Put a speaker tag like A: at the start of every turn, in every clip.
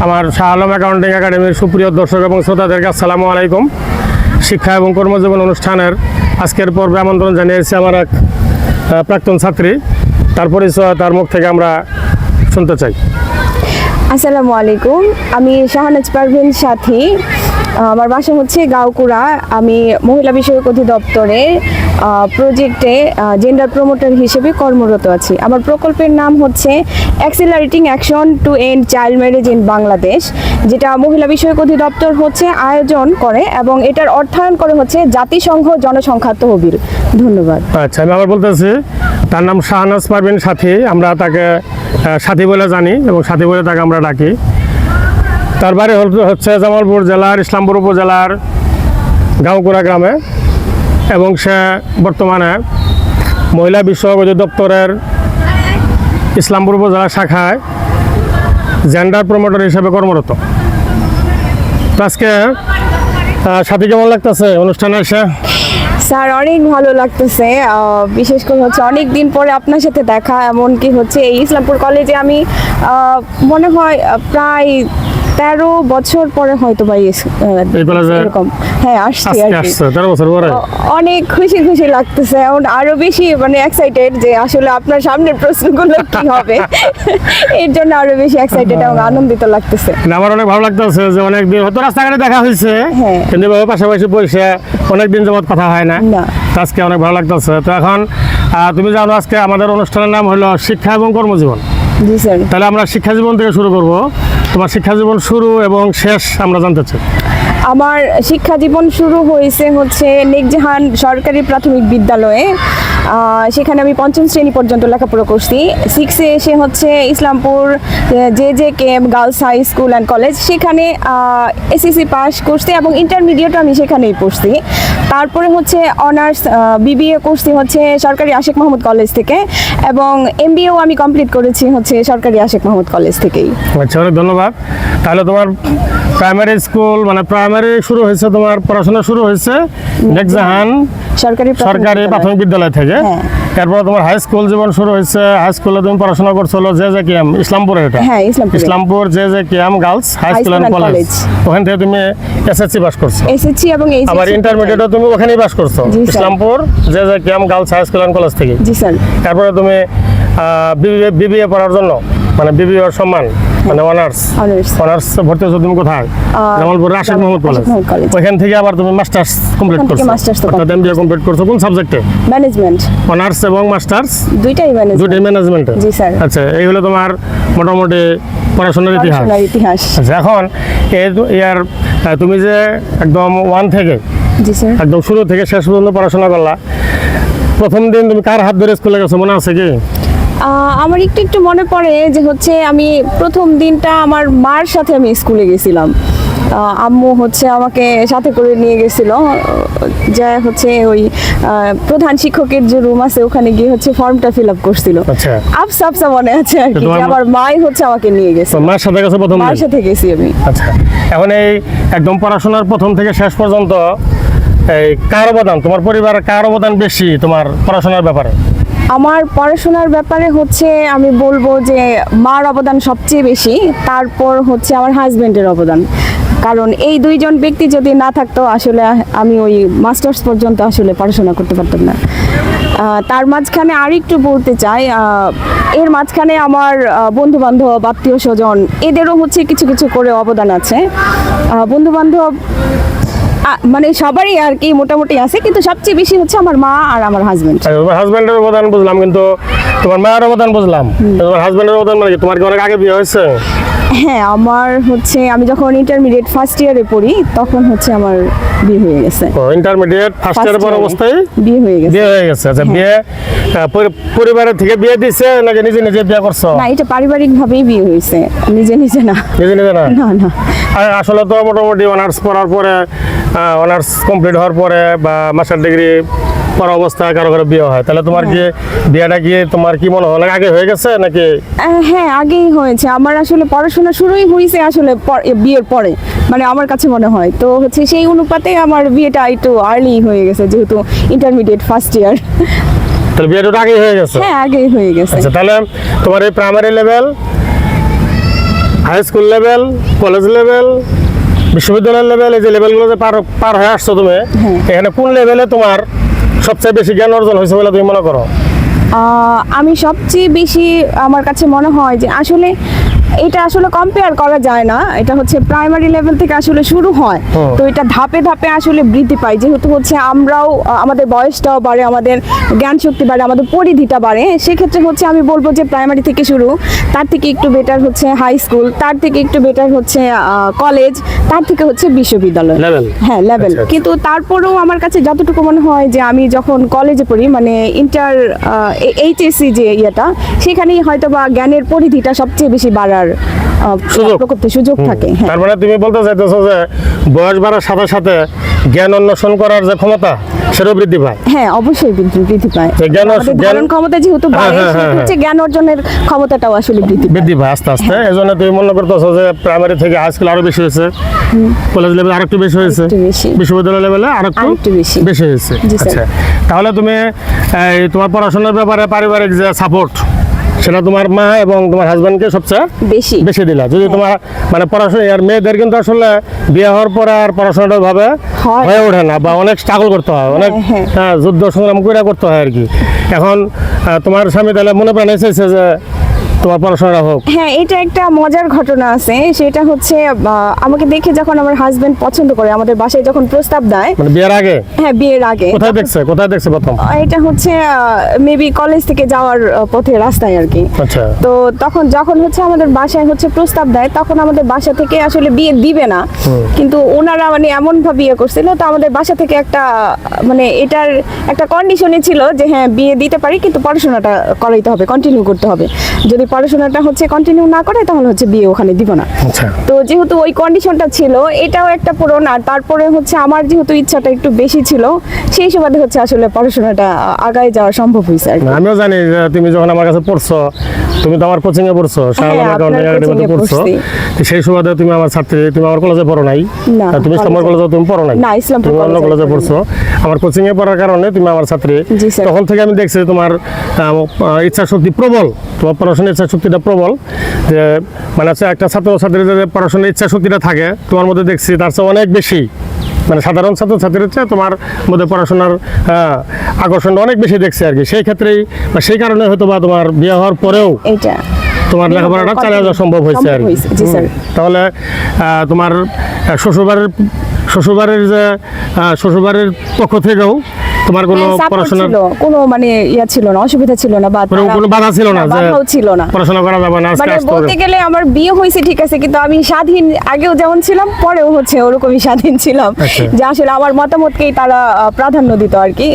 A: আমার শাহ আলম অ্যাকাউন্টিং একাডেমির সুপ্রিয় দর্শক এবং শ্রোতাদেরকে আসসালামু আলাইকুম। শিক্ষা এবং কর্মজীবন অনুষ্ঠানের আজকের পর্বে আমন্ত্রণ জানিয়েছি আমার এক প্রাক্তন ছাত্রী। তার পরিচয় তার মুখ থেকে আমরা শুনতে চাই।
B: আসসালামু আলাইকুম, আমি শাহনাজ পারভিন সাথী। আমার বাসা হচ্ছে গাঁওকুড়া। আমি মহিলা বিষয়ক অধিদপ্তরে প্রজেক্টে জেন্ডার প্রমোটার হিসেবে কর্মরত আছি। আমার প্রকল্পের নাম হচ্ছে accelerating action to end child marriage in Bangladesh, যেটা মহিলা বিষয়ক অধিদপ্তর হচ্ছে আয়োজন করে এবং এটার অর্থায়ন করে হচ্ছে জাতিসংঘ জনসংখ্যা তহবিল। ধন্যবাদ।
A: আচ্ছা, আমি আবার বলতেছি, তার নাম শাহনাজ পারভিন সাথী। আমরা তাকে সাথী বলে জানি এবং সাথী বলে তাকে আমরা ডাকি। তার বাড়ি হচ্ছে জামালপুর জেলার ইসলামপুর উপজেলার গাঁওকুড়া গ্রামে এবং সে বর্তমানে মহিলা বিষয়ক অধিদপ্তরের ইসলামপুর উপজেলা শাখায় জেন্ডার প্রমোটার হিসেবে কর্মরত। তো আজকে সাথী কেমন লাগতেছে অনুষ্ঠানে এসে?
B: স্যার, অনেক ভালো লাগতেছে। বিশেষ করে হচ্ছে অনেক দিন পরে আপনার সাথে দেখা, এমনকি হচ্ছে এই ইসলামপুর কলেজে আমি মনে হয় প্রায় 13 বছর পরে হয়তো বা এরকম আসছি আর কি।
A: 13 বছর পরে
B: অনেক খুশি লাগতেছে এবং আরো বেশি এক্সাইটেড যে আসলে আপনার সামনের প্রশ্নগুলো কি হবে এর জন্য আরো বেশি এক্সাইটেড এবং আনন্দিত লাগতেছে।
A: আমার অনেক ভালো লাগতেছে যে অনেকদিন হয়তো রাস্তাঘাটে দেখা হয়েছে, কিন্তু পাশাপাশি বসে অনেকদিন যাবত কথা হয় না। আজকে অনেক ভালো লাগতেছে। তো এখন তুমি জানো আজকে আমাদের অনুষ্ঠানের নাম হলো শিক্ষা এবং কর্মজীবন।
B: জি স্যার।
A: তাহলে আমরা শিক্ষা জীবন থেকে শুরু করব। তোমার শিক্ষা জীবন শুরু এবং শেষ আমরা জানতে চাই।
B: আমার শিক্ষা জীবন শুরু হয়েছে হচ্ছে নেকজাহান সরকারি প্রাথমিক বিদ্যালয়ে। সেখানে আমি 5ম শ্রেণী পর্যন্ত লেখাপড়া করছি। 6-এ এসে হচ্ছে Islampur JJKM girls high school and college, সেখানে SSC পাস করছি এবং ইন্টারমিডিয়েট আমি সেখানেই পড়ছি। তারপরে হচ্ছে অনার্স BBA করছি হচ্ছে সরকারি আশেক মাহমুদ কলেজ থেকে এবং MBAও আমি কমপ্লিট করেছি হচ্ছে সরকারি আশেক মাহমুদ কলেজ থেকেই।
A: আচ্ছা, অনেক ধন্যবাদ। তাহলে তোমার প্রাইমারি স্কুল প্রাইমারি শুরু হয়েছে, তোমার পড়াশোনা শুরু হয়েছে নেকজাহান সরকারি প্রাথমিক বিদ্যালয় থেকে। এরপর তোমার হাই স্কুল জীবন শুরু হয়েছে। হাই স্কুলে তুমি পড়াশোনা করছিল JJKM ইসলামপুরে, এটা Islampur JJKM girls high school and college. ওখান থেকে তুমি SSC পাস করছো।
B: SSC এবং
A: আবার ইন্টারমিডিয়েটও তুমি ওখানেই পাস করছো, Islampur JJKM girls high school and college থেকে।
B: জি স্যার।
A: তারপরে তুমি BBA পড়ার জন্য BBA সম্মান অনার্স ভর্তি হয়েছো তুমি কোথায়? জামালপুর আশেক মাহমুদ কলেজ। ওইখান থেকে আবার তুমি মাস্টার্স কমপ্লিট করছো, অর্থাৎ MBA কমপ্লিট করছো। কোন সাবজেক্টে?
B: ম্যানেজমেন্ট।
A: অনার্স এবং মাস্টার্স
B: দুইটাই ম্যানেজমেন্টে। জি স্যার।
A: আচ্ছা, এই হলো তোমার মোটামুটি পড়াশোনার ইতিহাস। আচ্ছা, এখন তুমি যে একদম 1 থেকে একদম শুরু থেকে শেষ পর্যন্ত পড়াশোনা করলা, প্রথম দিন তুমি কার হাত ধরে স্কুলে গেছো মনে আছে কি?
B: আমার একটু মনে পড়ে যে হচ্ছে আমি প্রথম দিনটা আমার মার সাথে আমি স্কুলে গেছিলাম। আম্মু হচ্ছে আমাকে সাথে করে নিয়ে গেছিল, যা হচ্ছে ওই প্রধান শিক্ষকের যে রুম আছে ওখানে গিয়ে হচ্ছে ফর্মটা ফিল আপ করছিল। আফসা মনে আছে আর কি, আমার মাই হচ্ছে আমাকে নিয়ে গেছে।
A: মার সাথে গেছে প্রথম?
B: মার সাথে গেছি আমি।
A: আচ্ছা, এখন এই একদম পড়াশোনার প্রথম থেকে শেষ পর্যন্ত এই কার অবদান, তোমার পরিবারের কার অবদান বেশি তোমার পড়াশোনার ব্যাপারে?
B: আমার পড়াশোনার ব্যাপারে হচ্ছে আমি বলবো যে মার অবদান সবচেয়ে বেশি, তারপর হচ্ছে আমার হাজবেন্ডের অবদান। কারণ এই দুইজন ব্যক্তি যদি না থাকতো আসলে আমি ওই মাস্টার্স পর্যন্ত আসলে পড়াশোনা করতে পারতাম না। তার মাঝখানে আরেকটু বলতে চাই, এর মাঝখানে আমার বন্ধু বান্ধব আত্মীয় স্বজন এদেরও হচ্ছে কিছু কিছু করে অবদান আছে। বন্ধু বান্ধব সবারই আর কি মোটামুটি আছে, কিন্তু সবচেয়ে বেশি হচ্ছে আমার মা আর আমার হাজবেন্ড।
A: হাজবেন্ডের অবদান বুঝলাম, কিন্তু তোমার মায়ের অবদান বুঝলাম। তোমার হাজবেন্ডের অবদান তোমার কি অনেক আগে বিয়ে হয়েছে?
B: হ্যাঁ, আমার হচ্ছে আমি যখন ইন্টারমিডিয়েট ফার্স্ট ইয়ারে পড়ি তখন হচ্ছে আমার বিয়ে হয়ে গেছে।
A: ইন্টারমিডিয়েট ফার্স্ট ইয়ারে পড়া অবস্থায়
B: বিয়ে হয়ে গেছে।
A: আচ্ছা, বিয়ে পরিবারের থেকে বিয়ে দিছে নাকি নিজে নিজে বিয়ে করছো?
B: না, এটা পারিবারিক ভাবেই বিয়ে হয়েছে, নিজে না। না।
A: আসলে তো মোটামুটি অনার্স পড়ার পরে, অনার্স কমপ্লিট হওয়ার পরে বা মাস্টার ডিগ্রি পড়া অবস্থায় কারো কারো বিয়ে হয়। তাহলে তোমার কি বিয়েটা গিয়ে তোমার কি মনে হয় আগে হয়ে গেছে নাকি?
B: হ্যাঁ, আগেই হয়েছে। আমার আসলে পড়াশোনা শুরুই হয়েছে আসলে বিয়ের পরে, আমার কাছে মনে হয়। তো হচ্ছে সেই অনুপাতে আমার বিয়েটা একটু আর্লি হয়ে গেছে, যেহেতু ইন্টারমিডিয়েট ফার্স্ট ইয়ার।
A: তাহলে বিয়েটা আগেই হয়ে গেছে?
B: হ্যাঁ, আগেই হয়ে গেছে।
A: আচ্ছা, তাহলে তোমার এই primary level, high school level, college level, বিশ্ববিদ্যালয় লেভেল, এই যে লেভেলগুলো যে পার হয়ে আসছো তুমি, এখানে কোন লেভেলে তোমার সবচেয়ে বেশি জ্ঞান অর্জন হয়েছে বলে তুমি মনে করো?
B: আমি সবচেয়ে বেশি আমার কাছে মনে হয় যে আসলে এটা আসলে কম্পেয়ার করা যায় না, এটা হচ্ছে প্রাইমারি লেভেল থেকে আসলে শুরু হয়। তো এটা ধাপে ধাপে আসলে বৃদ্ধি পায়, যেহেতু হচ্ছে আমরাও আমাদের বয়সটাও বাড়ে, আমাদের জ্ঞান শক্তি বাড়ে, আমাদের পরিধিটা বাড়ে। সেক্ষেত্রে হচ্ছে আমি বলবো যে প্রাইমারি থেকে শুরু, তার থেকে একটু বেটার হচ্ছে হাই স্কুল, তার থেকে একটু বেটার হচ্ছে কলেজ, তার থেকে হচ্ছে বিশ্ববিদ্যালয়
A: লেভেল।
B: হ্যাঁ লেভেল।
A: আচ্ছা।
B: কিন্তু তারপরেও আমার কাছে যতটুকু মনে হয় যে আমি যখন কলেজে পড়ি, মানে ইন্টার এইচএসসি যে ইয়েটা, সেখানেই হয়তো বা জ্ঞানের পরিধিটা সবচেয়ে বেশি বাড়ার সুযোগ থাকে। হ্যাঁ,
A: তার মানে তুমি বলতে চাইতেছো যে বয়স বাড়ার সাথে সাথে জ্ঞান অন্বেষণ করার যে ক্ষমতা সেটাও বৃদ্ধি পায়।
B: হ্যাঁ অবশ্যই বৃদ্ধি পায়। আমাদের ধারণ ক্ষমতা যেহেতু বাড়ে, সেহেতু হচ্ছে জ্ঞান অর্জনের ক্ষমতাটাও আসলে বৃদ্ধি পায়
A: আস্তে আস্তে। এই জন্য তুমি মনে করতেছো যে প্রাইমারি থেকে হাই স্কুল আরো বেশি হয়েছে, কলেজ লেভেল আরেকটু বেশি হয়েছে, বিশ্ববিদ্যালয় লেভেলে আরেকটু বেশি হয়েছে। আচ্ছা, তাহলে তুমি তোমার পড়াশোনার ব্যাপারে পারিবারিক যে সাপোর্ট, সেটা তোমার মা এবং তোমার হাজবেন্ডকে সবচেয়ে বেশি দিলা। যদি তোমার মানে পড়াশোনা, আর মেয়েদের কিন্তু আসলে বিয়ে হওয়ার পরে আর পড়াশোনাটা ভাবে হয়ে ওঠে না, বা অনেক স্ট্রাগল করতে হয়, অনেক যুদ্ধ সংগ্রাম করে করতে হয় আর কি। এখন তোমার স্বামী তাহলে মনে প্রাণে চাইছে যে তোমার পড়াশোনাটা হোক।
B: হ্যাঁ, এটা একটা মজার ঘটনা আছে, সেটা হচ্ছে আমাকে দেখে যখন আমার হাজবেন্ড পছন্দ করে, আমাদের বাসায় যখন প্রস্তাব দেয়,
A: মানে বিয়ের আগে?
B: হ্যাঁ, বিয়ের আগে।
A: কোথায় দেখছে প্রথম?
B: এটা হচ্ছে মেবি কলেজ থেকে যাওয়ার পথে রাস্তায় আর কি।
A: আচ্ছা।
B: তো যখন হচ্ছে আমাদের বাসায় হচ্ছে প্রস্তাব দেয়, তখন আমাদের বাসা থেকে আসলে বিয়ে দিবে না, কিন্তু ওনারা মানে এমন ভাবে বিয়ে করছিল, তো আমাদের বাসা থেকে একটা মানে এটার একটা কন্ডিশনে ছিল যে হ্যাঁ বিয়ে দিতে পারি, কিন্তু পড়াশোনাটা করাইতে হবে, কন্টিনিউ করতে হবে। যদি পড়াশোনাটা হচ্ছে কন্টিনিউ না করে, তাহলে হচ্ছে বিয়ে ওখানে দিব না।
A: আচ্ছা।
B: তো যেহেতু ওই কন্ডিশনটা ছিল, এটাও একটা পূরণ। আর তারপরে হচ্ছে আমার যেহেতু ইচ্ছাটা একটু বেশি ছিল, সেই সুবাদে হচ্ছে আসলে পড়াশোনাটা আগায় যাওয়া সম্ভব হয়েছে আর কি।
A: আমিও জানি যে তুমি যখন আমার কাছে পড়ছো, তুমি তো আমার কোচিং এ পড়ছো, শাহজালাল অ্যাকাউন্টিং একাডেমিতে পড়ছো, সেই সুবাদে তুমি আমার ছাত্রী। তুমি আমার কলেজে পড়ো নাই, তুমি ইসলামপুর কলেজে তুমি পড়ো নাই, তুমি অন্য কলেজে পড়ছো। আমার কোচিং এ পড়ার কারণে তুমি আমার ছাত্রী। তখন থেকে আমি দেখছি তোমার ইচ্ছা শক্তি প্রবল, তোমার পড়াশোনার ইচ্ছা শক্তিটা প্রবল। যে মানে একটা ছাত্রছাত্রীর যে পড়াশোনার ইচ্ছা শক্তিটা থাকে তোমার মধ্যে দেখছি, তার চেয়ে অনেক বেশি, মানে সাধারণ ছাত্রছাত্রীর চেয়ে তোমার মধ্যে পড়াশোনার আকর্ষণটা অনেক বেশি দেখছি আর কি। সেই ক্ষেত্রেই বা সেই কারণে হয়তো বা তোমার বিয়ে হওয়ার পরেও তোমার লেখাপড়াটা চালিয়ে যাওয়া সম্ভব হয়েছে আর কি। তাহলে তোমার শ্বশুরবাড়ির পক্ষ থেকেও তোমার কোনো পড়াশোনার
B: কোনো মানে ছিল না, অসুবিধা ছিল না, বা
A: কোনো বাধা ছিল না,
B: বাধাও ছিল না,
A: পড়াশোনা করা যাবে না?
B: মানে বলতে গেলে আমার বিয়ে হয়েছে ঠিক আছে, কিন্তু আমি স্বাধীন, আগেও যেমন ছিলাম পরেও হচ্ছে ওরকমই স্বাধীন ছিলাম। যে আসলে আমার মতামতকেই তারা প্রাধান্য দিত আর কি।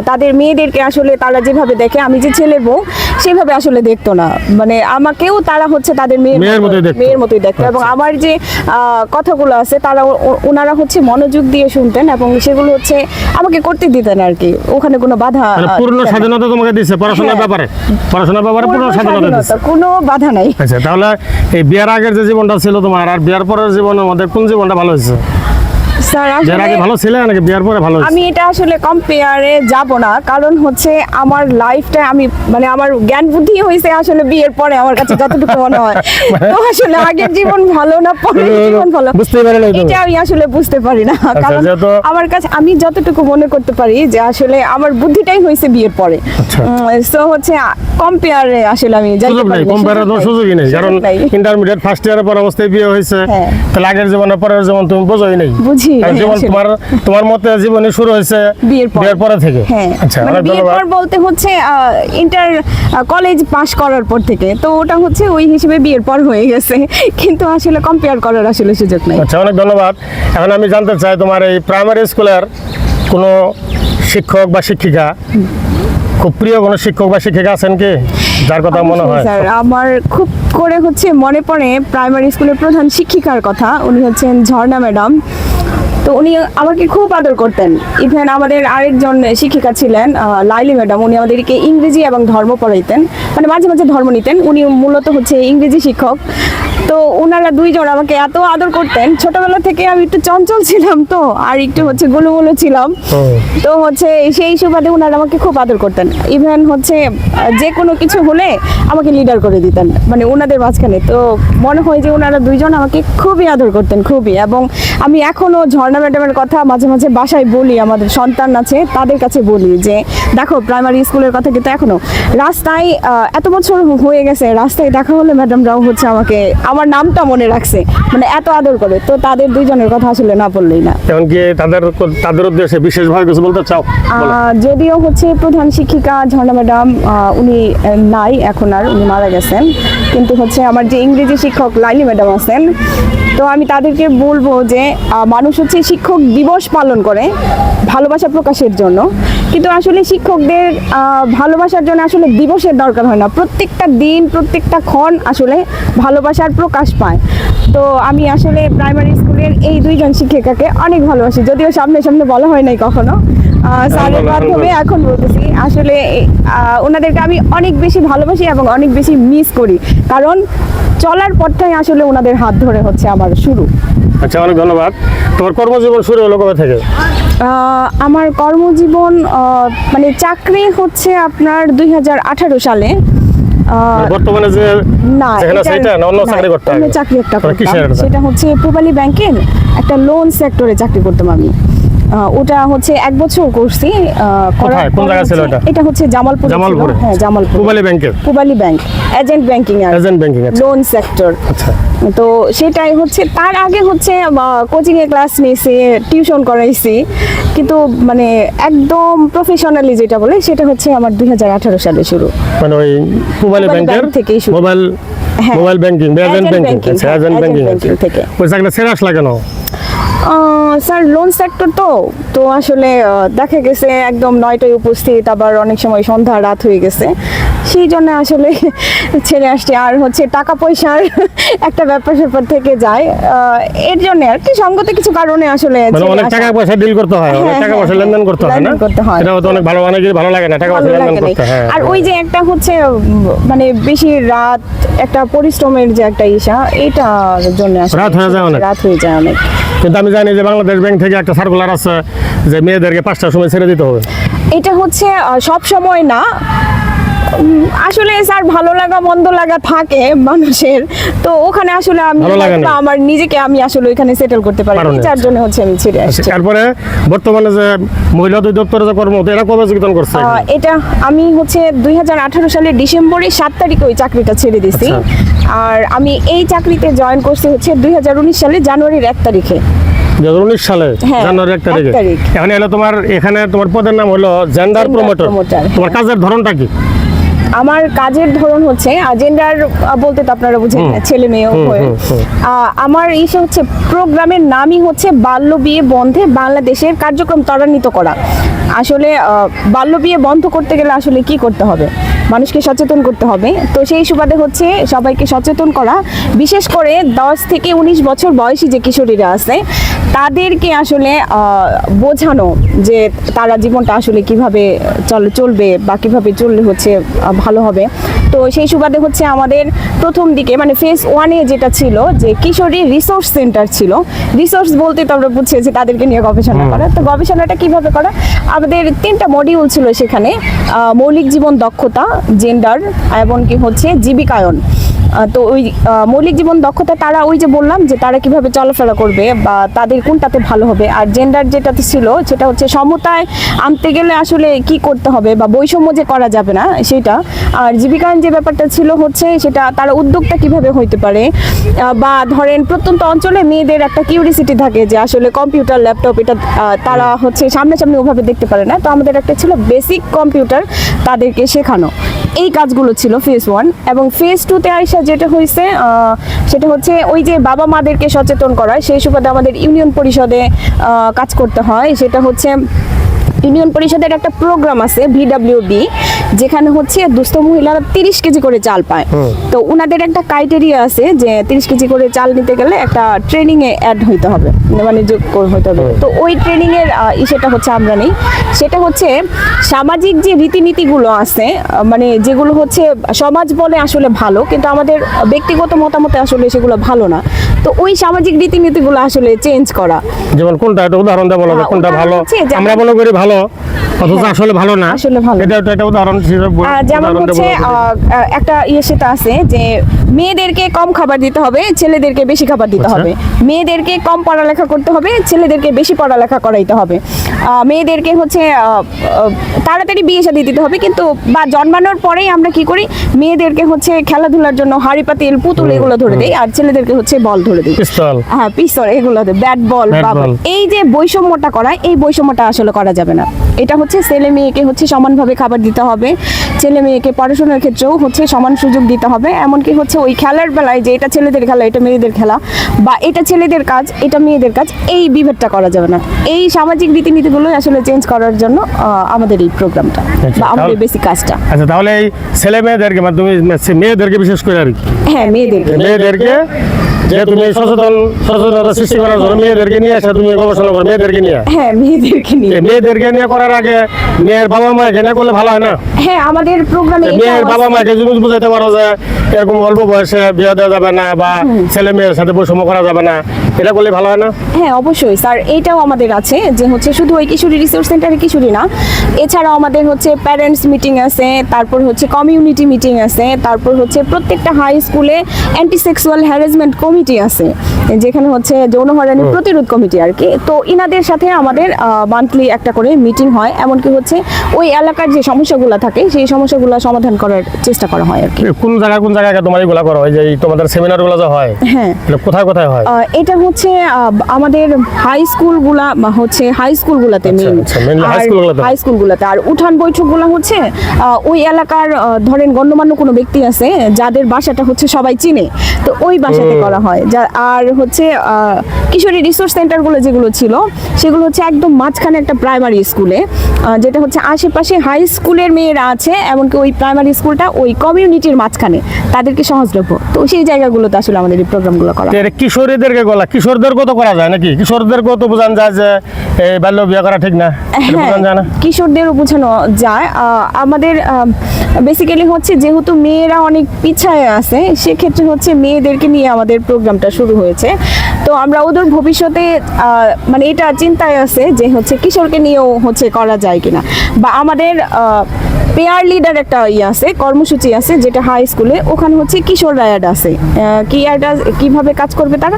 B: তাদের মেয়েদেরকে আসলে তারা যেভাবে দেখে, আমি যে ছেলের বউ সেভাবে আসলে দেখতো না, মানে আমাকেও তারা হচ্ছে তাদের মেয়ের মতোই দেখতো। এবং আমার যে কথাগুলো আছে, তারা ওনারা হচ্ছে মনোযোগ দিয়ে শুনতেন, এবং সেগুলো হচ্ছে আমাকে করতে দিতেন আর কি। ওখানে কোনো বাধা,
A: পূর্ণ স্বাধীনতা তোমাকে দিয়েছে পড়াশোনার ব্যাপারে পূর্ণ স্বাধীনতা দিয়েছে,
B: কোনো বাধা নাই।
A: আচ্ছা, তাহলে এই বিয়ের আগের যে জীবনটা ছিল তোমার আর বিয়ের পরের জীবনের মধ্যে কোন জীবনটা ভালো হয়েছে?
B: স্যার,
A: বিয়ের আগে ভালো ছিল নাকি বিয়ের পরে ভালো হয়েছে?
B: আমি এটা আসলে কম্পেয়ারে যাব না, কারণ হচ্ছে আমার লাইফটা আমি মানে আমার জ্ঞান বুদ্ধি হয়েছে আসলে বিয়ের পরে, আমার কাছে যতটুকু মনে হয়। তো আসলে আগের জীবন ভালো না পরের জীবন ভালো,
A: বুঝতে পারি না,
B: এটা আমি আসলে বুঝতে পারি না। কারণ আমার কাছে আমি যতটুকু মনে করতে পারি যে আসলে আমার বুদ্ধিটাই হয়েছে বিয়ের পরে। সো হচ্ছে কম্পেয়ারে আসলে আমি যাইতে পারি না,
A: কম্পেয়ারের কোনো সুযোগই নেই, কারণ ইন্টারমিডিয়েট ফার্স্ট ইয়ারের পর অবস্থায় বিয়ে হয়েছে। তাহলে আগের জীবনের পরের জীবন তুমি বোঝোই নাই,
B: বুঝি।
A: তোমার মতে জীবনে শুরু হয়েছে বিয়ের পরে থেকে।
B: আচ্ছা, বিয়ের পর বলতে হচ্ছে ইন্টার কলেজ পাস করার পর থেকে, তো ওটা হচ্ছে ওই হিসেবে বিয়ের পর হয়ে গেছে, কিন্তু আসলে কম্পেয়ার করার আসলে সুযোগ নাই।
A: আচ্ছা, অনেক ধন্যবাদ। এখন আমি জানতে চাই তোমার এই প্রাইমারি স্কুলের কোনো শিক্ষক বা শিক্ষিকা, খুব প্রিয় কোনো শিক্ষক বা শিক্ষিকা আছেন কি, যার কথা মনে হয়?
B: স্যার, আমার খুব করে হচ্ছে মনে পড়ে প্রাইমারি স্কুলের প্রধান শিক্ষিকার কথা। উনি হচ্ছেন ঝর্ণা ম্যাডাম। তো উনি আমাকে খুব আদর করতেন। ইভেন আমাদের আরেকজন শিক্ষিকা ছিলেন লাইলি ম্যাডাম, উনি আমাদেরকে ইংরেজি এবং ধর্ম পড়াইতেন, মানে মাঝে মাঝে ধর্ম নিতেন। উনি মূলত হচ্ছে ইংরেজি শিক্ষক। তো ওনারা দুইজন আমাকে এত আদর করতেন, ছোটবেলা থেকে আমি একটু চঞ্চল ছিলাম তো আর একটু হচ্ছে গুলুমুলু ছিলাম, তো হচ্ছে সেই সুবাদে ওনারা আমাকে খুব আদর করতেন। ইভেন হচ্ছে যে কোনো কিছু হলে আমাকে লিডার করে দিতেন মানে ওনাদের মাঝখানে। তো মনে হয় যে ওনারা দুইজন আমাকে খুবই আদর করতেন, খুবই। এবং আমি এখনো ঝর্ণা ম্যাডামের কথা মাঝে মাঝে বাসায় বলি, আমাদের সন্তান আছে তাদের কাছে বলি যে দেখো প্রাইমারি স্কুলের কথা কিন্তু এখনো রাস্তায় এত বছর হয়ে গেছে, রাস্তায় দেখা হলে ম্যাডামরাও হচ্ছে আমাকে আমার নামটা মনে রাখছে, মানে এত আদর করে। তো তাদের দুইজনের কথা আসলে না বললেই না।
A: এমনকি তাদের উদ্দেশ্যে বিশেষভাবে কিছু বলতে চাও?
B: যদিও হচ্ছে প্রধান শিক্ষিকা ঝর্ণা ম্যাডাম উনি নাই এখন আর, উনি মারা গেছেন, কিন্তু হচ্ছে আমার যে ইংরেজি শিক্ষক লাইলি ম্যাডাম আছেন, তো আমি তাদেরকে বলবো যে মানুষ হচ্ছে শিক্ষক দিবস পালন করে ভালোবাসা প্রকাশের জন্য, কিন্তু আসলে শিক্ষকদের ভালোবাসার জন্য আসলে দিবসের দরকার হয় না, প্রত্যেকটা দিন প্রত্যেকটা ক্ষণ আসলে ভালোবাসার প্রকাশ পায়। তো আমি আসলে প্রাইমারি স্কুলের এই দুইজন শিক্ষিকাকে অনেক ভালোবাসি, যদিও সামনে সামনে বলা হয় নাই কখনো, স্যারের মাধ্যমে এখন বলতেছি। আসলে ওনাদেরকে আমি অনেক বেশি ভালোবাসি এবং অনেক বেশি মিস করি, কারণ চলার পথটাই আসলে ওনাদের হাত ধরে হচ্ছে আমার শুরু।
A: আচ্ছা, অনেক ধন্যবাদ। তোমার কর্মজীবন শুরু হলো কবে থেকে?
B: আমার কর্মজীবন মানে চাকরি হচ্ছে আপনার 2018 সালে।
A: বর্তমানে যে
B: না,
A: সেটা না, অন্য চাকরি করতে
B: অন্য
A: হবে?
B: চাকরি একটা
A: কিসের
B: করতাম,
A: এটা?
B: সেটা হচ্ছে পূবালী ব্যাংকের একটা লোন সেক্টরে চাকরি করতাম আমি। ওটা হচ্ছে 1 বছর করছি।
A: কোথায়, কোন জায়গা ছিল এটা?
B: এটা হচ্ছে জামালপুর।
A: জামালপুরে?
B: হ্যাঁ, জামালপুর।
A: পূবালী ব্যাংকের?
B: পূবালী ব্যাংক এজেন্ট ব্যাংকিং আর
A: এজেন্ট ব্যাংকিং।
B: Loan sector.
A: আচ্ছা,
B: তো সেটাই হচ্ছে, তার আগে হচ্ছে কোচিং এ ক্লাস নিয়েছি, টিউশন করাইছি, কিন্তু মানে একদম প্রফেশনালি যেটা বলে সেটা হচ্ছে আমার 2018 সালে শুরু।
A: মানে ওই পূবালী ব্যাংকের
B: থেকেই শুরু।
A: Mobile banking, agent banking. আচ্ছা, এজেন্ট ব্যাংকিং
B: থেকে।
A: ওই চাকরিটা ছেড়ে আসলা কেন?
B: স্যার লোন সেক্টর তো আসলে দেখা গেছে একদম 9টায় উপস্থিত, আবার অনেক সময় সন্ধ্যা রাত হয়ে গেছে, সেই জন্য আসলে ছেড়ে আসছি। আর হচ্ছে টাকা পয়সার একটা ব্যাপার স্যাপার থেকে যায়, এর জন্য আর কি সঙ্গত কিছু কারণে আসলে
A: মানে অনেক টাকা পয়সা ডিল করতে হয়, অনেক টাকা পয়সা লেনদেন করতে হয় না? এটা তো অনেক ভালো, অনেকের ভালো লাগে না টাকা পয়সা লেনদেন করতে। হ্যাঁ,
B: আর ওই যে একটা হচ্ছে মানে বেশি রাত, একটা পরিশ্রমের যে একটা ইসা, এটার জন্য আসলে
A: রাত হয়ে যায়
B: অনেক।
A: কিন্তু আমি জানি যে বাংলাদেশ ব্যাংক থেকে একটা সার্কুলার আছে যে মেয়েদেরকে 5টার সময় ছেড়ে দিতে হবে।
B: এটা হচ্ছে সব সময় না, আসলে স্যার ভালো লাগা মন্দ লাগা থাকে মানুষের, তো ওখানে আসলে আমি আমার নিজেকে আমি আসলে ওইখানে সেটেল করতে পারি, যার জন্য হচ্ছে আমি ছেড়ে আসছি।
A: তারপরে বর্তমানে যে মহিলা অধিদপ্তরে যে কর্ম, এটা কবে যোগদান করছে?
B: এটা আমি হচ্ছে 2018 সালের ডিসেম্বরের 7 তারিখে ওই চাকরিটা ছেড়ে দিছি। আর আমি এই চাকরিতে জয়েন করছি হচ্ছে 2019 সালে জানুয়ারির 1 তারিখে।
A: 2019 সালে জানুয়ারি 1 তারিখে। এখন এলো তোমার এখানে তোমার পদের নাম হলো জেন্ডার প্রমোটর। তোমার কাজের ধরনটা কি?
B: আমার কাজের ধরন হচ্ছে জেন্ডার বলতে তো আপনারা বুঝেন ছেলে মেয়ে হয়ে। আমার ইস্যু হচ্ছে প্রোগ্রামের নামই হচ্ছে বাল্য বিয়ে বন্ধে বাংলাদেশের কার্যক্রম ত্বরান্বিত করা। আসলে বাল্য বিয়ে বন্ধ করতে গেলে আসলে কি করতে হবে, মানুষকে সচেতন করতে হবে। তো সেই সুবাদে হচ্ছে সবাইকে সচেতন করা, বিশেষ করে 10 থেকে 19 বছর বয়সী যে কিশোরীরা আছে তাদেরকে আসলে বোঝানো যে তারা জীবনটা আসলে কিভাবে চলবে বা কিভাবে চললে হচ্ছে ভালো হবে। তো সেই সুবাদে হচ্ছে আমাদের প্রথম দিকে মানে ফেজ 1-এ যেটা ছিল যে কিশোরী রিসোর্স সেন্টার ছিল। রিসোর্স বলতে তো আমরা বুঝছি যে তাদেরকে নিয়ে গবেষণা করা। তো গবেষণাটা কিভাবে করা, আমাদের 3টা মডিউল ছিল সেখানে, মৌলিক জীবন দক্ষতা, জেন্ডার এবং কি হচ্ছে জীবিকায়ন। তো ওই মৌলিক জীবন দক্ষতা তারা ওই যে বললাম যে তারা কিভাবে চলাফেরা করবে বা তাদের কোনটাতে ভালো হবে, আর জেন্ডার যেটাতে ছিল সেটা হচ্ছে সমতায় আনতে গেলে আসলে কি করতে হবে বা বৈষম্য যে করা যাবে না সেটা। আর জীবিকায়ন যে ব্যাপারটা ছিল হচ্ছে সেটা তারা উদ্যোক্তা কিভাবে হইতে পারে, বা ধরেন প্রত্যন্ত অঞ্চলে মেয়েদের একটা কিউরিসিটি থাকে যে আসলে কম্পিউটার ল্যাপটপ এটা তারা হচ্ছে সামনাসামনি ওভাবে দেখতে পারে না। তো আমাদের একটা ছিল বেসিক কম্পিউটার তাদেরকে শেখানো, এই কাজগুলো ছিল ফেজ 1। এবং ফেজ 2-তে আইসা যেটা হয়েছে সেটা হচ্ছে ওই যে বাবা মাদেরকে সচেতন করা, সেই সুবাদে আমাদের ইউনিয়ন পরিষদে কাজ করতে হয়। সেটা হচ্ছে ইউনিয়ন পরিষদের একটা প্রোগ্রাম আছে VWB, যেখানে হচ্ছে দুস্থ মহিলারা 30 কেজি করে চাল পায়। তো ওনাদের একটা ক্রাইটেরিয়া আছে যে 30 কেজি করে চাল নিতে গেলে একটা ট্রেনিং এ অ্যাড হইতে হবে, মানে যোগ হইতে হবে। তো ওই ট্রেনিং এর সেটা হচ্ছে আমরা নেই। সেটা হচ্ছে সামাজিক যে রীতিনীতিগুলো আছে, মানে যেগুলো হচ্ছে সমাজ বলে আসলে ভালো, কিন্তু আমাদের ব্যক্তিগত মতামতে আসলে সেগুলো ভালো না। তো ওই সামাজিক রীতিনীতিগুলো আসলে চেঞ্জ করা।
A: যেমন কোনটা একটা উদাহরণ দেওয়া বলো, যে কোনটা
B: উদাহরণ
A: ভালো
B: হচ্ছে যেমন-
A: আমরা মনে করি ভালো অথচ আসলে ভালো না,
B: আসলে ভালো না।
A: এটা একটা উদাহরণ হিসেবে
B: যেমন
A: উদাহরণ
B: হচ্ছে
A: দেবো।
B: একটা সেটা আছে যে মেয়েদেরকে কম খাবার দিতে হবে, ছেলেদেরকে বেশি খাবার দিতে
A: আচ্ছা।
B: হবে। মেয়েদেরকে কম পড়ালেখা করতে হবে, ছেলেদেরকে বেশি পড়ালেখা করাইতে হবে। মেয়েদেরকে হচ্ছে তাড়াতাড়ি বিয়ে শাদী দিতে হবে, কিন্তু বা জন্মানোর পরেই আমরা কি করি, মেয়েদেরকে হচ্ছে খেলাধুলার জন্য হাড়ি পাতিল পুতুল এগুলো ধরে দেই, আর ছেলেদেরকে হচ্ছে বল ধরে দিই,
A: পিস্তল।
B: হ্যাঁ পিস্তল এগুলো ব্যাট বল।
A: Bat ball.
B: এই যে বৈষম্যটা করা, এই বৈষম্যটা আসলে করা যাবে না। এটা হচ্ছে ছেলে মেয়েকে হচ্ছে সমানভাবে খাবার দিতে হবে, ছেলে মেয়েকে পড়াশোনার ক্ষেত্রেও হচ্ছে সমান সুযোগ দিতে হবে। এমনকি হচ্ছে ওই খেলার বেলায় যে এটা ছেলেদের খেলা এটা মেয়েদের খেলা, বা এটা ছেলেদের কাজ এটা মেয়েদের কাজ, এই বিভেদটা করা যাবে না। এই সামাজিক রীতিনীতিগুলো আসলে চেঞ্জ করার জন্য আমাদের এই প্রোগ্রামটা বা আমাদের
A: তাহলে-
B: বেসিক কাজটা।
A: আচ্ছা, তাহলে এই ছেলে মেয়েদেরকে মানে তুমি মেয়েদেরকে বিশেষ করে আর কি,
B: হ্যাঁ মেয়েদেরকে
A: মেয়েদেরকে যে তুমি সচেতনতা সৃষ্টি করার জন্য মেয়েদেরকে নিয়ে এসে তুমি গবেষণা করো মেয়েদেরকে নিয়ে।
B: হ্যাঁ মেয়েদেরকে নিয়ে
A: এই মেয়েদেরকে নিয়ে করার আগে মেয়ের বাবা মা এখানে করলে ভালো হয় না?
B: হ্যাঁ আমাদের প্রোগ্রামে
A: মেয়ের বাবা মাকে যদি বুঝাইতে পারো যে এরকম অল্প বয়সে বিয়ে দেওয়া যাবে না বা ছেলে মেয়ের সাথে বৈষম্য করা যাবে না, এটা করলে ভালো হয় না?
B: হ্যাঁ অবশ্যই স্যার, এইটাও আমাদের আছে যে হচ্ছে শুধু ওই কিশোরী রিসোর্স সেন্টারে কিশোরী না, এছাড়াও আমাদের হচ্ছে প্যারেন্টস মিটিং আছে, তারপর হচ্ছে কমিউনিটি মিটিং আছে, তারপর হচ্ছে প্রত্যেকটা হাই স্কুলে অ্যান্টি সেক্সুয়াল হ্যারাসমেন্ট কমিটি আছে, যেখানে হচ্ছে যৌন হয়রানি প্রতিরোধ কমিটি আর কি। তো ইনাদের সাথে আমাদের মান্থলি একটা করে মিটিং হয়, এমনকি হচ্ছে ওই এলাকার যে সমস্যাগুলো থাকে সেই সমস্যাগুলো সমাধান করার চেষ্টা করা হয় আর কি।
A: কোন জায়গায় তোমার এগুলা করা হয়, যে এই তোমাদের সেমিনার গুলো যে হয়,
B: হ্যাঁ
A: এটা কোথায় কোথায় হয়?
B: এটা হচ্ছে আমাদের হাই স্কুলগুলা হচ্ছে হাই স্কুলগুলোতে
A: আচ্ছা,
B: মেইন,
A: আচ্ছা, mainly high schoolগুলোতে।
B: হাই স্কুলগুলোতে। আর উঠান বৈঠকগুলো হচ্ছে ওই এলাকার ধরেন গণ্যমান্য কোনো ব্যক্তি আছে যাদের বাসাটা হচ্ছে সবাই চিনে, তো ওই বাসাতে করা হয়। আর হচ্ছে কিশোরী রিসোর্স সেন্টারগুলো যেগুলো ছিল সেগুলো হচ্ছে একদম মাঝখানে একটা প্রাইমারি স্কুলে, যেটা হচ্ছে আশেপাশে হাই স্কুলের মেয়েরা আছে, এমনকি ওই প্রাইমারি স্কুলটা ওই কমিউনিটির মাঝখানে, তাদেরকে সহজলভ্য। তো সেই জায়গাগুলোতে আসলে আমাদের এই প্রোগ্রামগুলো করা হয়।
A: এর কিশোরীদেরকে গলা, কিশোরদেরকেও তো করা যায় নাকি? কিশোরদেরকেও তো বোঝানো যায় যে এই বাল্য বিয়ে করা ঠিক না, এটা বোঝানো যায় না?
B: কিশোরদেরও বোঝানো যায়। আমাদের বেসিক্যালি হচ্ছে যেহেতু মেয়েরা অনেক পিছায় আছে, সেক্ষেত্রে হচ্ছে মেয়েদেরকে নিয়ে আমাদের প্রোগ্রামটা শুরু হয়েছে। তো আমরা ওদের ভবিষ্যতে মানে এটা চিন্তায় আছে যে হচ্ছে কিশোরকে নিয়েও হচ্ছে করা যায় কিনা, বা আমাদের পেয়ার লিডার একটা আছে, কর্মসূচি আছে যেটা হাই স্কুলে, ওখানে হচ্ছে কিশোর অ্যাড আছে। কি অ্যাড কিভাবে কাজ করবে তারা,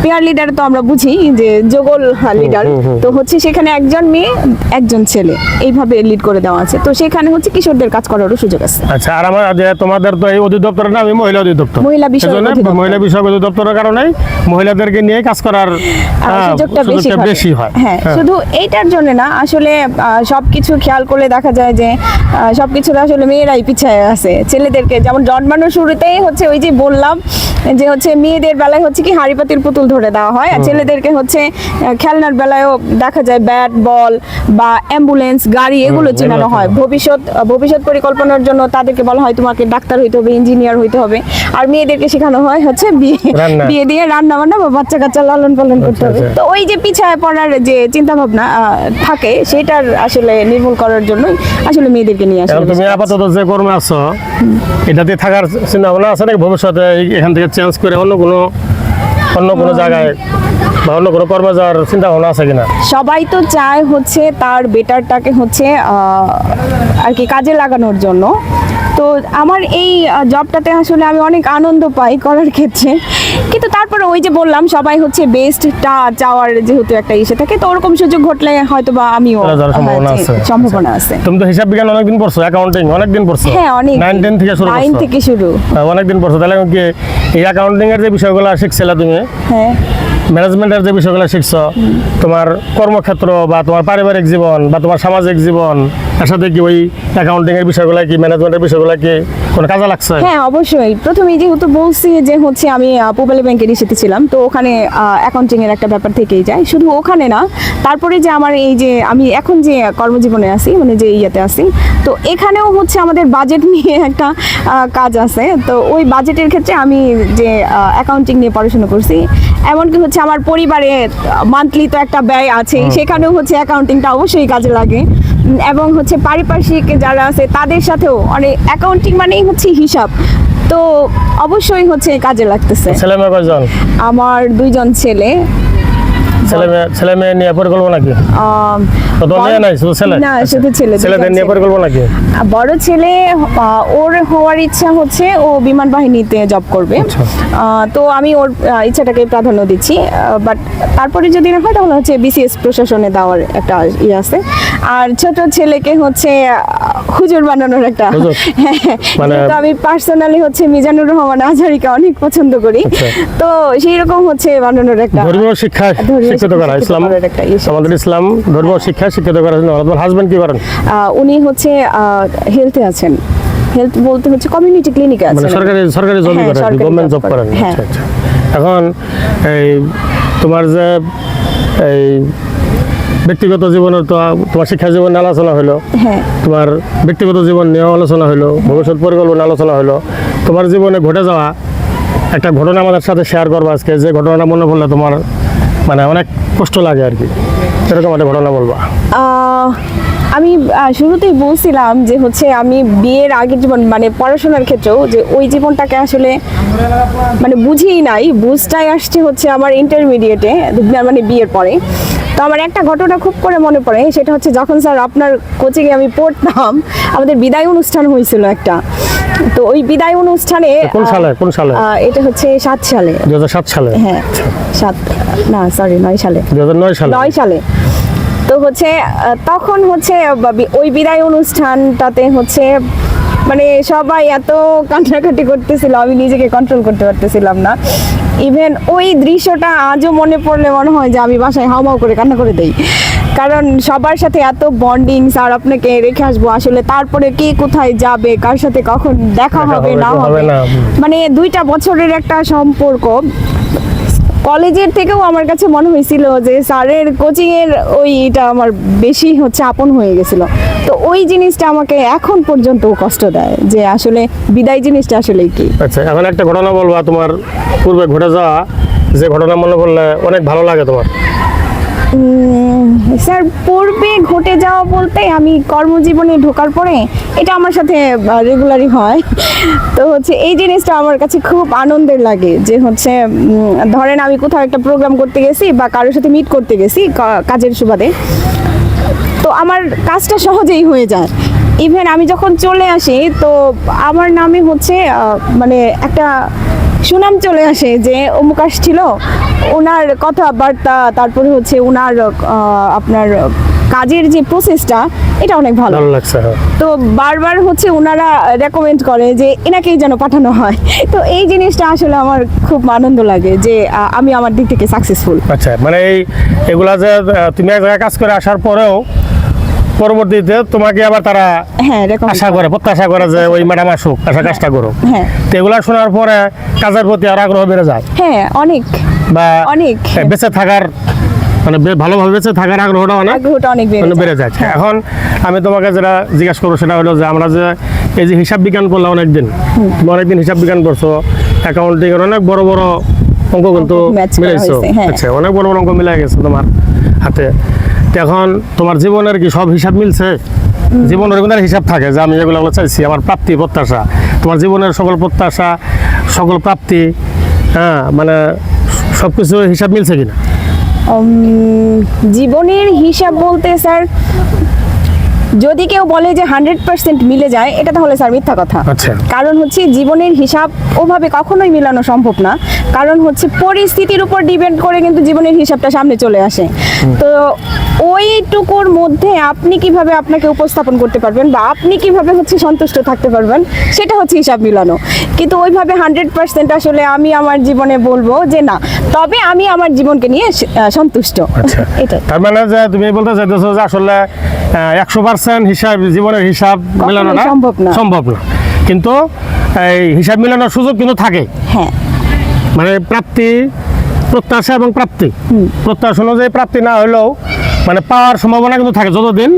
B: পেয়ার লিডার তো আমরা বুঝি যে যুগল লিডার, তো হচ্ছে সেখানে একজন মেয়ে একজন ছেলে এইভাবে লিড করে দেওয়া আছে। তো সেখানে হচ্ছে কিশোরদের কাজ করারও সুযোগ আছে।
A: আচ্ছা, আর আমার যে তোমাদের তো এই অধিদপ্তরের নাম মহিলা অধিদপ্তর,
B: মহিলা বিষয়ক
A: সেজন্য
B: অধিদপ্তর।
A: মহিলা বিষয়ক অধিদপ্তরের কারণে মহিলাদেরকে নিয়ে কাজ করার
B: সুযোগটা বেশি
A: হয়।
B: হ্যাঁ, শুধু এইটার জন্য না, আসলে সবকিছু খেয়াল করলে দেখা যায় যে সবকিছুতে আসলে মেয়েরাই পিছায় আছে। ছেলেদেরকে যেমন জন্মানোর শুরুতেই হচ্ছে ওই যে বললাম যে হচ্ছে মেয়েদের বেলায় হচ্ছে কি হাড়ি পাতিল পুতুল ধরে দেওয়া হয়, আর ছেলেদেরকে হচ্ছে খেলনার বেলায়ও দেখা যায় ব্যাট বল বা অ্যাম্বুলেন্স গাড়ি এগুলো চেনানো হয়। ভবিষ্যৎ পরিকল্পনার জন্য তাদেরকে বলা হয় তোমাকে ডাক্তার হইতে হবে, ইঞ্জিনিয়ার হইতে হবে, আর মেয়েদেরকে শেখানো হয় হচ্ছে
A: রান্না।
B: বিয়ে দিয়ে রান্না বান্না বা বাচ্চা কাচ্চা লালন পালন করতে হবে।
A: আচ্ছা।
B: তো ওই যে পিছায় পড়ার যে চিন্তা ভাবনা থাকে, সেটার আসলে নির্মূল করার জন্যই আসলে মেয়েদেরকে নিয়ে আসলে
A: এখন তুমি আপাতত যে কর্মে আছো, এটাতে থাকার চিন্তা ভাবনা আছে নাকি ভবিষ্যতে এখান থেকে চেঞ্জ করে অন্য কোনো জায়গায় বা অন্য কোনো কর্মে যাওয়ার চিন্তা ভাবনা আছে কিনা?
B: সবাই তো চায় হচ্ছে তার বেটারটাকে হচ্ছে আর কি কাজে লাগানোর জন্য। তো আমার এই জবটাতে আসলে আমি অনেক আনন্দ পাই করার ক্ষেত্রে, কিন্তু তারপরে ওই যে বললাম সবাই হচ্ছে বেস্টটা চাওয়ার যেহেতু একটা ইসে থাকে, তো ওরকম সুযোগ ঘটলে হয়তো বা আমিও
A: চলে যাওয়ার সম্ভাবনা আছে।
B: সম্ভাবনা আছে।
A: তুমি তো হিসাব বিজ্ঞান অনেকদিন পড়ছো, অ্যাকাউন্টিং অনেকদিন পড়ছো।
B: হ্যাঁ অনেক
A: 9-10 থেকে শুরু
B: 9
A: করছো।
B: থেকে শুরু।
A: অনেকদিন পড়ছো, তাহলে কি এই অ্যাকাউন্টিং এর যে বিষয়গুলো শিখছিলে তুমি,
B: হ্যাঁ
A: ম্যানেজমেন্টের যে বিষয়গুলো শিখছো, তোমার কর্মক্ষেত্র বা তোমার পারিবারিক জীবন বা তোমার সামাজিক জীবন, এর সাথে কি ওই অ্যাকাউন্টিং এর বিষয়গুলো কি ম্যানেজমেন্টের বিষয়গুলো কি কোনো কাজে লাগছে?
B: হ্যাঁ অবশ্যই। প্রথমে যেহেতু বলছি যে হচ্ছে আমি পূবালী ব্যাংকের ইস্যুতে ছিলাম, তো ওখানে অ্যাকাউন্টিং এর একটা ব্যাপার থেকেই যায়। শুধু ওখানে না, তারপরে যে আমার এই যে আমি এখন যে কর্মজীবনে আছি, মানে যে ইয়েতে আছি, তো এখানেও হচ্ছে আমাদের বাজেট নিয়ে একটা কাজ আছে। তো ওই বাজেটের ক্ষেত্রে আমি যে অ্যাকাউন্টিং নিয়ে পড়াশোনা করছি, এমনকি হচ্ছে আমার পরিবারে মান্থলি তো একটা ব্যয় আছে, সেখানেও হচ্ছে অ্যাকাউন্টিংটা অবশ্যই কাজে লাগে। এবং হচ্ছে পারিপার্শ্বিক যারা আছে তাদের সাথেও অনেক অ্যাকাউন্টিং মানেই হচ্ছে হিসাব, তো অবশ্যই হচ্ছে কাজে লাগতেছে।
A: ছেলে মেয়ে কয়জন?
B: আমার 2 ছেলে।
A: ছেলে মেয়ে নিয়ে পরিকল্পনা কি? তো মেয়ে নাই, শুধু ছেলে?
B: না, শুধু ছেলে।
A: ছেলেদের নিয়ে পরিকল্পনা কি?
B: বড় ছেলে ওর হওয়ার ইচ্ছা হচ্ছে ও বিমান বাহিনীতে জব করবে। তো আমি ওর ইচ্ছাটাকে প্রাধান্য দিচ্ছি, বাট তারপরে যদি না হয় তাহলে হচ্ছে বিসিএস প্রশাসনে দেওয়ার একটা ইয়ে আছে। আর ছোট ছেলেকে হচ্ছে হুজুর বানানোর একটা, মানে আমি পার্সোনালি হচ্ছে মিজানুর রহমান আজহারিকে অনেক পছন্দ করি, তো সেই রকম হচ্ছে বানানোর একটা
A: ধর্মীয় শিক্ষা শিক্ষিত করা। ইসলাম, আমাদের ইসলাম ধর্মীয় শিক্ষা শিক্ষিত করার জন্য। আপনার হাজবেন্ড কি করেন?
B: উনি হচ্ছে হেলথে আছেন। হেলথ বলতে হচ্ছে কমিউনিটি ক্লিনিকে আছেন,
A: মানে সরকারি জব করেন, গভর্নমেন্ট জব করেন। আচ্ছা আচ্ছা। এখন এই তোমার যে এই ব্যক্তিগত জীবনের তো তোমার শিক্ষা জীবন নিয়ে আলোচনা হলো, তোমার ব্যক্তিগত জীবন নিয়ে আলোচনা হলো, ভবিষ্যৎ পরিকল্পনা আলোচনা হলো, তোমার জীবনে ঘটে যাওয়া একটা ঘটনা আমাদের সাথে শেয়ার করবো আজকে। যে ঘটনাটা মনে পড়লে তোমার মানে অনেক কষ্ট লাগে আর কি, এরকম একটা ঘটনা বলবা।
B: আমি শুরুতেই বলছিলাম যে হচ্ছে আমি বিয়ের আগের জীবন, মানে পড়াশোনার ক্ষেত্রেও যে ওই জীবনটাকে আসলে মানে বুঝিই নাই, বুঝটাই আসছে হচ্ছে আমার ইন্টারমিডিয়েটে, মানে বিয়ের পরে। তো আমার একটা ঘটনা খুব করে মনে পড়ে, সেটা হচ্ছে যখন স্যার আপনার কোচিংয়ে আমি পড়তাম, আমাদের বিদায় অনুষ্ঠান হয়েছিল একটা। তো ওই বিদায় অনুষ্ঠানে
A: কোন সালে?
B: এটা হচ্ছে 7 সালে।
A: 2007 সালে?
B: হ্যাঁ 9 সালে।
A: 2009
B: সালে। তো হচ্ছে তখন হচ্ছে ওই বিদায় অনুষ্ঠানটাতে হচ্ছে মানে সবাই এত কান্নাকাটি করতেছিল, আমি নিজেকে কন্ট্রোল করতে পারতেছিলাম না। ইভেন ওই দৃশ্যটা আজও মনে পড়লে মনে হয় যে আমি বাসায় হাউমাউ করে কান্না করে দেই, কারণ সবার সাথে এত বন্ডিং, স্যার আপনাকে রেখে আসবো, আসলে তারপরে কে কোথায় যাবে, কার সাথে কখন দেখা হবে না হবে, মানে 2টা বছরের একটা সম্পর্ক। কলেজের থেকেও আমার কাছে মনে হয়েছিল যে স্যারের কোচিংয়ের ওইটা আমার বেশি হচ্ছে আপন হয়ে গেছিল। তো ওই জিনিসটা আমাকে এখন পর্যন্ত কষ্ট দেয় যে আসলে বিদায় জিনিসটা আসলে কি।
A: আচ্ছা, এখন একটা ঘটনা বলবা তোমার পূর্বে ঘটে যাওয়া, যে ঘটনা মনে পড়লে অনেক ভালো লাগে তোমার।
B: স্যার পূর্বে ঘটে যাওয়া বলতে আমি কর্মজীবনে ঢোকার পরে এটা আমার সাথে রেগুলারই হয়। তো হচ্ছে এই জিনিসটা আমার কাছে খুব আনন্দের লাগে যে হচ্ছে ধরেন আমি কোথাও একটা প্রোগ্রাম করতে গেছি বা কারোর সাথে মিট করতে গেছি কাজের সুবাদে, তো আমার কাজটা সহজেই হয়ে যায়। ইভেন আমি যখন চলে আসি তো আমার নামে হচ্ছে মানে একটা সুনাম চলে আসে যে অমুক আসছিল, ওনার কথাবার্তা, তারপরে হচ্ছে ওনার আপনার কাজের যে প্রসেসটা, এটা অনেক ভালো
A: লাগছে।
B: তো বারবার হচ্ছে ওনারা রেকমেন্ড করে যে এনাকেই যেন পাঠানো হয়। তো এই জিনিসটা আসলে আমার খুব আনন্দ লাগে যে আমি আমার দিক থেকে সাকসেসফুল।
A: আচ্ছা, মানে এগুলা যে তুমি এক জায়গায় কাজ করে আসার পরেও পরবর্তীতে তোমাকে আবার তারা আশা করে, প্রত্যাশা করে যে ওই ম্যাডাম আসুক, কাজটা করো। তো এগুলা শোনার পরে কাজের প্রতি আর আগ্রহ বেড়ে যায়।
B: হ্যাঁ অনেক,
A: বা
B: অনেক
A: বেঁচে থাকার মানে ভালোভাবে বেঁচে থাকার আগ্রহটা অনেক বেড়ে যায়। এখন আমি তোমাকে যেটা জিজ্ঞাসা করবো সেটা হলো যে আমরা যে এই যে হিসাব বিজ্ঞান পড়লাম অনেকদিন হিসাব বিজ্ঞান পড়ছো, অ্যাকাউন্টিং এর অনেক বড় বড় অঙ্ক কিন্তু মিলাইছো। আচ্ছা, অনেক বড় বড় অঙ্ক মিলে গেছে তোমার হাতে। এখন তোমার জীবনের কি সব হিসাব মিলছে? জীবনের কিন্তু হিসাব থাকে যে আমি যেগুলো চাইছি, আমার প্রাপ্তি প্রত্যাশা, তোমার জীবনের সকল প্রত্যাশা সকল প্রাপ্তি, হ্যাঁ মানে সবকিছু হিসাব মিলছে কিনা?
B: জীবনের হিসাব বলতে স্যার যদি কেউ বলে যে 100% মিলে যায়, এটা তাহলে স্যার মিথ্যা কথা। কারণ হচ্ছে জীবনের হিসাব ওভাবে কখনোই মিলানো সম্ভব না, কারণ হচ্ছে পরিস্থিতির উপর ডিপেন্ড করে কিন্তু জীবনের হিসাবটা সামনে চলে আসে। তো ওইটুকুর মধ্যে আপনি কিভাবে আপনাকে উপস্থাপন করতে পারবেন বা আপনি কিভাবে হচ্ছে সন্তুষ্ট থাকতে পারবেন সেটা হচ্ছে হিসাব মিলানো। কিন্তু ওইভাবে 100% আসলে আমি আমার জীবনে বলবো যে না, তবে আমি আমার জীবনকে নিয়ে সন্তুষ্ট।
A: আচ্ছা,
B: এটাই।
A: তার মানে যে তুমি বলতে চাইতেছো যে আসলে 100% হিসাব, জীবনের হিসাব মেলানোটা সম্ভব না, কিন্তু এই হিসাব মেলানোর সুযোগ কিন্তু থাকে।
B: হ্যাঁ,
A: মানে প্রাপ্তি, প্রত্যাশা এবং প্রাপ্তি, প্রত্যাশা অনুযায়ী প্রাপ্তি না হলেও মানে পাওয়ার সম্ভাবনা কিন্তু থাকে। যতদিন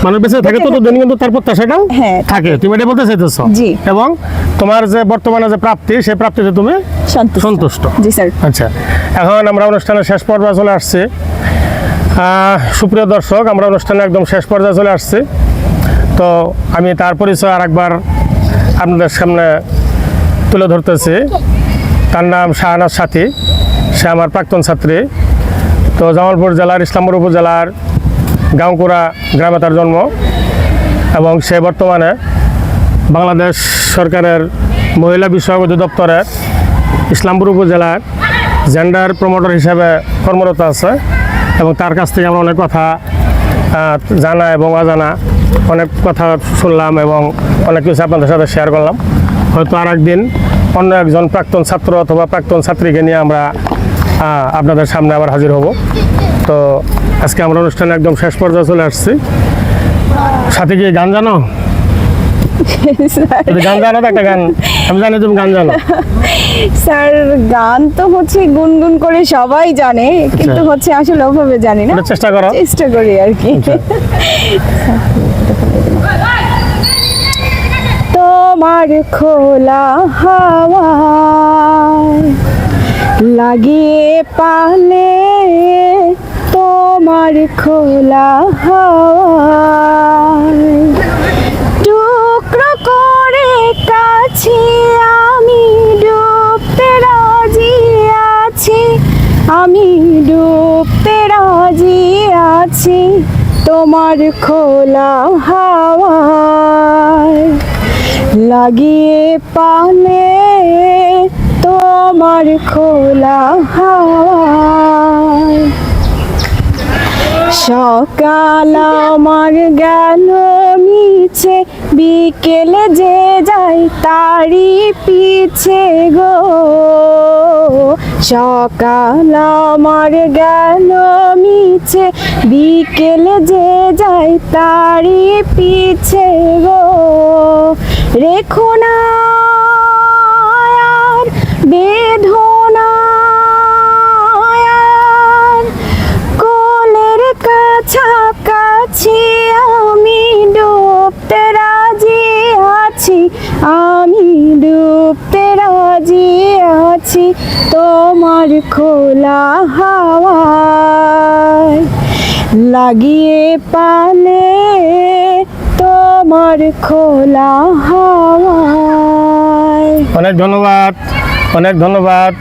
A: মানুষ বেঁচে থাকে ততদিন কিন্তু তার প্রত্যাশাটাও থাকে। তুমি এটা বলতে চাইতেছো?
B: জি।
A: এবং তোমার যে বর্তমানে যে প্রাপ্তি, সেই প্রাপ্তিতে তুমি সন্তুষ্ট।
B: জি স্যার।
A: আচ্ছা, এখন আমরা অনুষ্ঠানের শেষ পর্যায়ে চলে আসছি। সুপ্রিয় দর্শক, আমরা অনুষ্ঠানের একদম শেষ পর্যায়ে চলে আসছি। তো আমি তার পরিচয় আরেকবার আপনাদের সামনে তুলে ধরতেছি। তার নাম শাহনাজ সাথী, সে আমার প্রাক্তন ছাত্রী। তো জামালপুর জেলার ইসলামপুর উপজেলার গাঁওকুড়া গ্রামে তার জন্ম, এবং সে বর্তমানে বাংলাদেশ সরকারের মহিলা বিষয়ক অধিদপ্তরের ইসলামপুর উপজেলার জেন্ডার প্রমোটর হিসেবে কর্মরত আছে। এবং তার কাছ থেকে আমরা অনেক কথা জানা এবং অজানা অনেক কথা শুনলাম এবং অনেক কিছু আপনাদের সাথে শেয়ার করলাম। হয়তো আর একদিন অন্য একজন প্রাক্তন ছাত্র অথবা প্রাক্তন ছাত্রীকে নিয়ে আমরা আপনাদের সামনে আবার হাজির হব। তো আজকে আমরা অনুষ্ঠানে একদম শেষ পর্যায়ে চলে আসছি। সাথে কি গান জানো? গান জানো তো? একটা গান আমি জানি তুমি গান জানো।
B: স্যার গান তো হচ্ছে গুনগুন করে সবাই জানে, কিন্তু হচ্ছে আসলে ওভাবে জানি না।
A: চেষ্টা করো।
B: চেষ্টা করি আর কি। তোমার খোলা হাওয়া লাগিয়ে পালে, তোমার খোলা হাওয়া টুকরো করে কাছে আমি ডুবতে রাজি আছি, আমি ডুবতে রাজি আছি তোমার খোলা হাওয়ায় লাগিয়ে পালে, তোমার খোলা হাওয়ায়। সকাল আমার গেল মিছে, বিকেলে যে যাই তারি পিছে গো। সকাল আমার গেল মিছে, বিকেলে যে যাই তারি পিছে গো। রেখো না আর বেদনা কোলের কাছাকাছি, আমি ডুবতে রাজি আছি, আমি ডুবতে রাজি আছি তোমার খোলা হাওয়ায় লাগিয়ে পালে, তোমার খোলা হাওয়ায়।
A: অনেক ধন্যবাদ, অনেক ধন্যবাদ।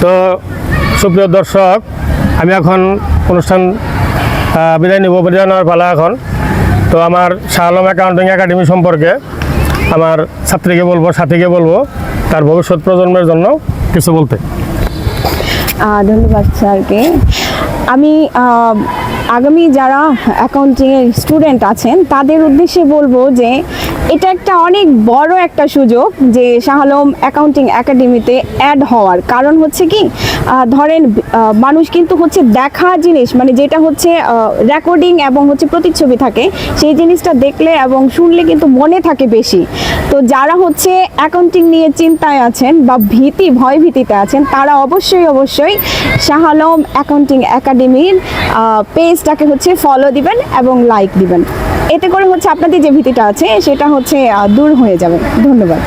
A: তো সুপ্রিয় দর্শক, আমি এখন অনুষ্ঠান বিদায় নেব, বিদায় নেওয়ার পালা এখন। তো আমার শাহ আলম অ্যাকাউন্টিং একাডেমি সম্পর্কে আমার ছাত্রীকে বলবো, সাথীকে বলবো তার ভবিষ্যৎ প্রজন্মের জন্য কিছু বলতে।
B: ধন্যবাদ স্যারকে। আমি আগামী যারা অ্যাকাউন্টিংয়ের স্টুডেন্ট আছেন তাদের উদ্দেশ্যে বলবো যে এটা একটা অনেক বড় একটা সুযোগ যে শাহ আলম অ্যাকাউন্টিং একাডেমিতে অ্যাড হওয়ার। কারণ হচ্ছে কি, ধরেন মানুষ কিন্তু হচ্ছে দেখা জিনিস, মানে যেটা হচ্ছে রেকর্ডিং এবং হচ্ছে প্রতিচ্ছবি থাকে, সেই জিনিসটা দেখলে এবং শুনলে কিন্তু মনে থাকে বেশি। তো যারা হচ্ছে অ্যাকাউন্টিং নিয়ে চিন্তায় আছেন বা ভয় ভীতিতে আছেন, তারা অবশ্যই শাহ আলম অ্যাকাউন্টিং একাডেমির পেজটাকে হচ্ছে ফলো দিবেন এবং লাইক দিবেন। এতে করে হচ্ছে আপনাদের যে ভীতিটা আছে সেটা হচ্ছে দূর হয়ে যাবে। ধন্যবাদ।